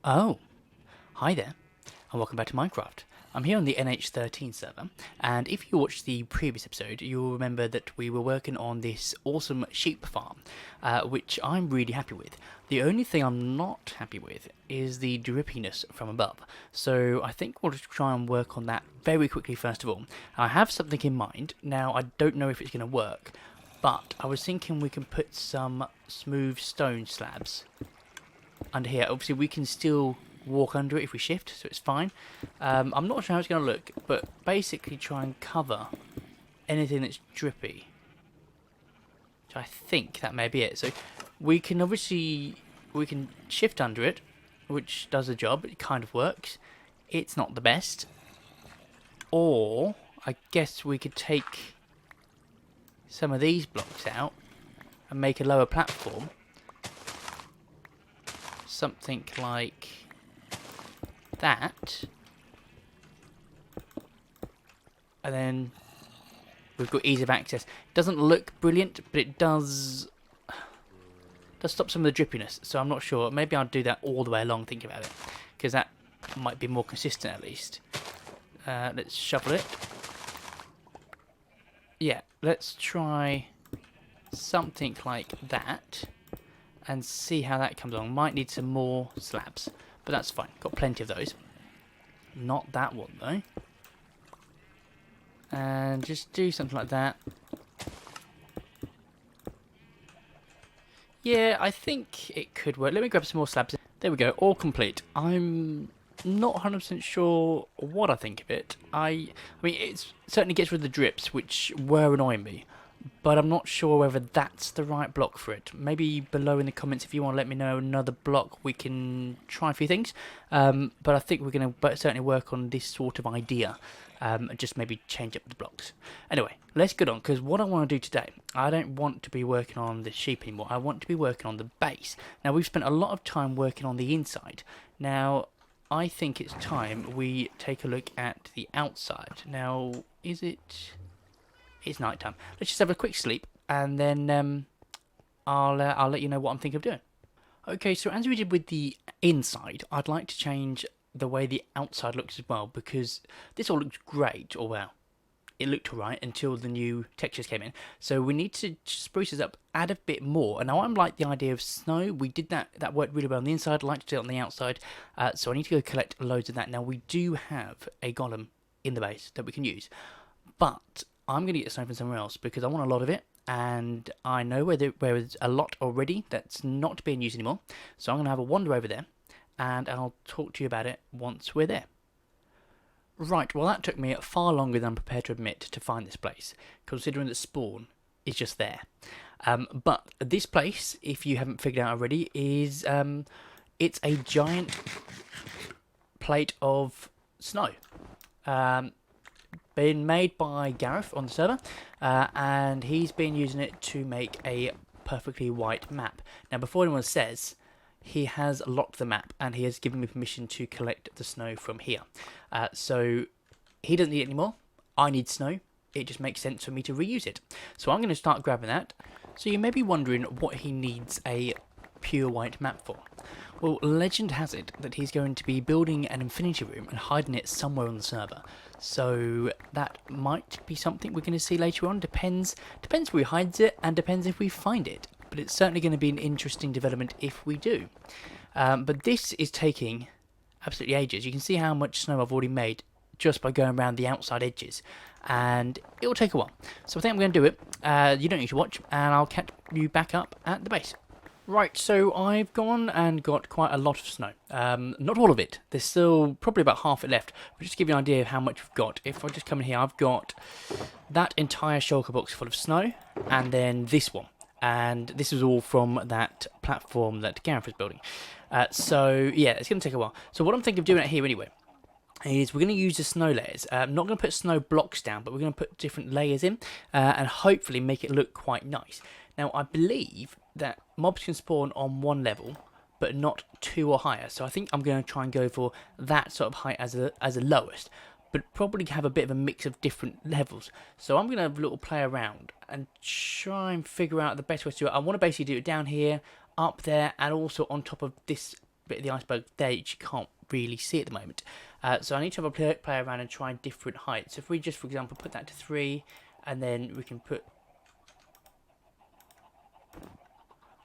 Oh, hi there, and welcome back to Minecraft. I'm here on the NH13 server, and if you watched the previous episode, you'll remember that we were working on this awesome sheep farm, which I'm really happy with. The only thing I'm not happy with is the drippiness from above, so I think we'll just try and work on that very quickly first of all. I have something in mind. Now, I don't know if it's going to work, but I was thinking we can put some smooth stone slabs under here. Obviously, we can still walk under it if we shift, so it's fine. I'm not sure how it's going to look, but basically try and cover anything that's drippy. So I think that may be it. So we can obviously shift under it, which does the job. It kind of works. It's not the best. Or I guess we could take some of these blocks out and make a lower platform. Something like that, and then we've got ease of access. It doesn't look brilliant, but it does stop some of the drippiness, so I'm not sure. Maybe I'll do that all the way along, think about it, because that might be more consistent at least. Let's shovel it. Yeah, let's try something like that and see how that comes along. Might need some more slabs, but that's fine. Got plenty of those. Not that one though. And just do something like that. Yeah, I think it could work. Let me grab some more slabs. There we go, all complete. I'm not 100% sure what I think of it. I mean, it certainly gets rid of the drips, which were annoying me. But I'm not sure whether that's the right block for it. Maybe below in the comments if you want to let me know another block, we can try a few things. But I think we're going to certainly work on this sort of idea. And just maybe change up the blocks. Anyway, let's get on, because what I want to do today, I don't want to be working on the sheep anymore. I want to be working on the base. Now, we've spent a lot of time working on the inside. Now, I think it's time we take a look at the outside. Now, is it... It's night time. Let's just have a quick sleep, and then I'll let you know what I'm thinking of doing. Okay, so as we did with the inside, I'd like to change the way the outside looks as well, because this all looks great, or well, it looked alright until the new textures came in. So we need to spruce this up, add a bit more. And now I like the idea of snow. We did that worked really well on the inside. I'd like to do it on the outside. So I need to go collect loads of that. Now we do have a golem in the base that we can use, but I'm going to get snow from somewhere else because I want a lot of it, and I know where there's a lot already that's not being used anymore. So I'm going to have a wander over there, and I'll talk to you about it once we're there. Right, well that took me far longer than I'm prepared to admit to find this place, considering that spawn is just there. But this place, if you haven't figured out already, is it's a giant plate of snow. Been made by Gareth on the server, and he's been using it to make a perfectly white map. Now, before anyone says, he has locked the map, and he has given me permission to collect the snow from here. So he doesn't need it anymore. I need snow. It just makes sense for me to reuse it. So I'm going to start grabbing that. So you may be wondering what he needs a pure white map for. Well, legend has it that he's going to be building an infinity room and hiding it somewhere on the server. So that might be something we're going to see later on. Depends where he hides it, and depends if we find it. But it's certainly going to be an interesting development if we do. But this is taking absolutely ages. You can see how much snow I've already made just by going around the outside edges. And it will take a while. So I think I'm going to do it. You don't need to watch, and I'll catch you back up at the base. Right, so I've gone and got quite a lot of snow. Not all of it. There's still probably about half it left. But just to give you an idea of how much we've got. If I just come in here, I've got that entire shulker box full of snow, and then this one. And this is all from that platform that Gareth was building. So yeah, it's going to take a while. So what I'm thinking of doing out here anyway is we're going to use the snow layers. I'm not going to put snow blocks down, but we're going to put different layers in and hopefully make it look quite nice. Now, I believe that mobs can spawn on one level, but not 2 or higher. So I think I'm going to try and go for that sort of height as a lowest, but probably have a bit of a mix of different levels. So I'm going to have a little play around and try and figure out the best way to do it. I want to basically do it down here, up there, and also on top of this bit of the iceberg there which you can't really see at the moment. So I need to have a play around and try different heights. If we just, for example, put that to 3, and then we can put...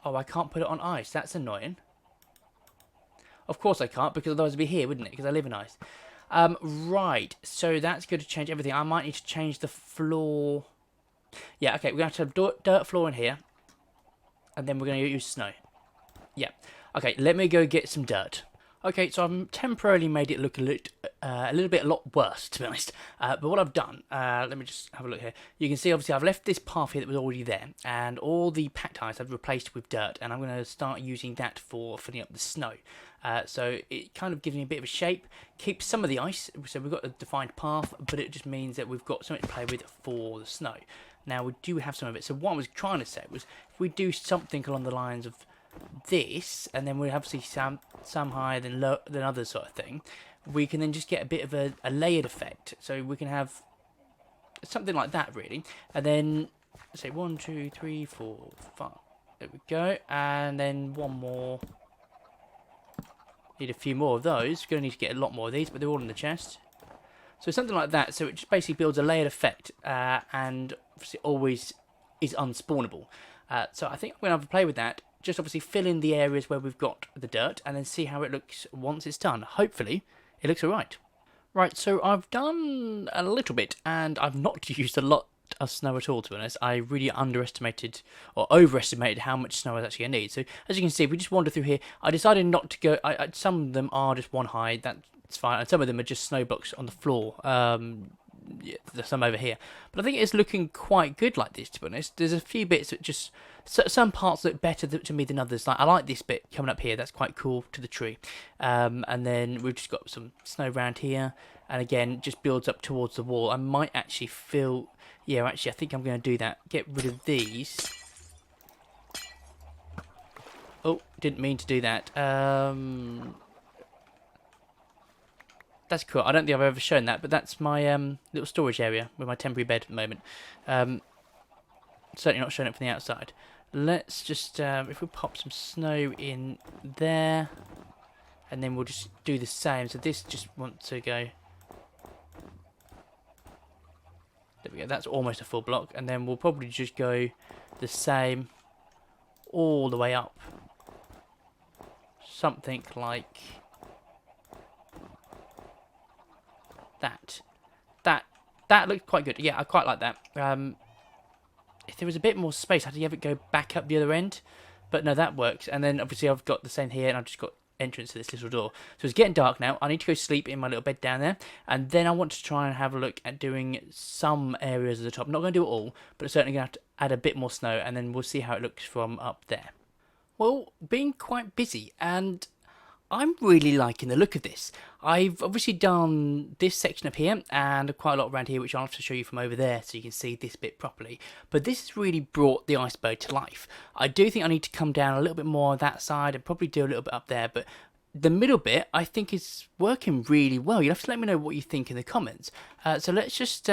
Oh, I can't put it on ice. That's annoying. Of course I can't, because otherwise it'd be here, wouldn't it? Because I live in ice. Right, so that's going to change everything. I might need to change the floor. Yeah, okay, we're going to have to have dirt floor in here. And then we're going to use snow. Yeah. Okay, let me go get some dirt. Okay, so I've temporarily made it look a lot worse, to be honest. But what I've done, let me just have a look here. You can see, obviously, I've left this path here that was already there, and all the packed ice I've replaced with dirt, and I'm going to start using that for filling up the snow. So it kind of gives me a bit of a shape, keeps some of the ice, so we've got a defined path, but it just means that we've got something to play with for the snow. Now, we do have some of it, so what I was trying to say was, if we do something along the lines of this, and then we obviously some higher than others sort of thing, we can then just get a bit of a layered effect. So we can have something like that, really. And then, say 1, 2, 3, 4, 5. There we go. And then one more. Need a few more of those. We're going to need to get a lot more of these, but they're all in the chest. So something like that. So it just basically builds a layered effect, and obviously always is unspawnable. So I think I'm going to have a play with that. Just obviously fill in the areas where we've got the dirt, and then see how it looks once it's done. Hopefully, it looks alright. Right, so I've done a little bit, and I've not used a lot of snow at all, to be honest. I really underestimated, or overestimated, how much snow I was actually going to need. So, as you can see, if we just wander through here, I decided not to go... some of them are just one high, that's fine, and some of them are just snow blocks on the floor. Yeah, there's some over here, but I think it's looking quite good like this, to be honest. There's a few bits that just... some parts look better to me than others. Like, I like this bit coming up here, that's quite cool, to the tree. And then we've just got some snow around here, and again, just builds up towards the wall. I might actually fill... Yeah, actually, I think I'm going to do that. Get rid of these. Oh, didn't mean to do that. That's cool. I don't think I've ever shown that, but that's my little storage area with my temporary bed at the moment. Certainly not showing it from the outside. Let's just, if we pop some snow in there, and then we'll just do the same. So this just wants to go... There we go, that's almost a full block, and then we'll probably just go the same all the way up. Something like that. That looks quite good. Yeah, I quite like that. If there was a bit more space, I'd have it go back up the other end, but no, that works. And then obviously I've got the same here, and I've just got entrance to this little door. So it's getting dark now. I need to go sleep in my little bed down there, and then I want to try and have a look at doing some areas at the top. I'm not going to do it all, but it's certainly going to have to add a bit more snow, and then we'll see how it looks from up there. Well, been quite busy, and I'm really liking the look of this. I've obviously done this section up here and quite a lot around here, which I'll have to show you from over there so you can see this bit properly. But this has really brought the iceberg to life. I do think I need to come down a little bit more on that side and probably do a little bit up there, but the middle bit I think is working really well. You'll have to let me know what you think in the comments. So let's just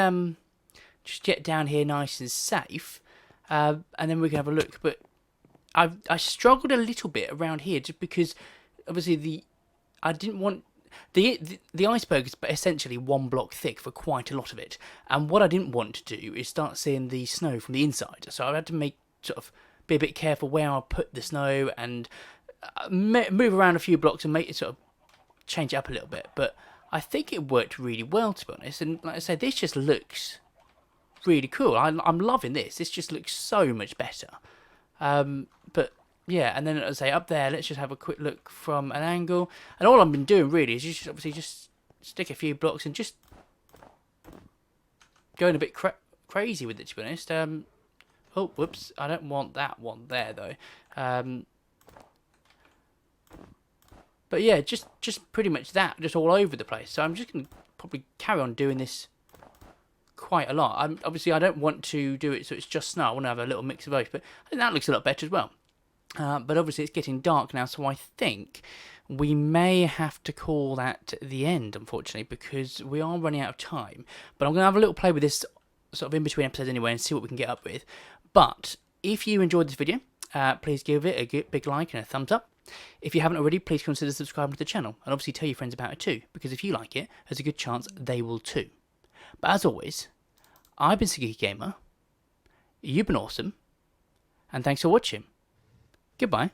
get down here nice and safe, and then we can have a look. But I struggled a little bit around here just because obviously I didn't want the iceberg is essentially one block thick for quite a lot of it, and what I didn't want to do is start seeing the snow from the inside. So I had to be a bit careful where I put the snow and move around a few blocks and make it change it up a little bit. But I think it worked really well, to be honest. And like I said, this just looks really cool. I'm loving this. This just looks so much better. But yeah, and then as I say, up there, let's just have a quick look from an angle. And all I've been doing really is obviously just stick a few blocks and just going a bit crazy with it, to be honest. Oh, whoops, I don't want that one there though. But yeah, just pretty much that, just all over the place. So I'm just going to probably carry on doing this quite a lot. Obviously, I don't want to do it so it's just snow. I want to have a little mix of both, but I think that looks a lot better as well. But obviously it's getting dark now, so I think we may have to call that the end, unfortunately, because we are running out of time. But I'm going to have a little play with this sort of in between episodes anyway and see what we can get up with. But if you enjoyed this video, please give it a good big like and a thumbs up. If you haven't already, please consider subscribing to the channel, and obviously tell your friends about it too, because if you like it, there's a good chance they will too. But as always, I've been Sagiki Gamer, you've been awesome, and thanks for watching. Goodbye.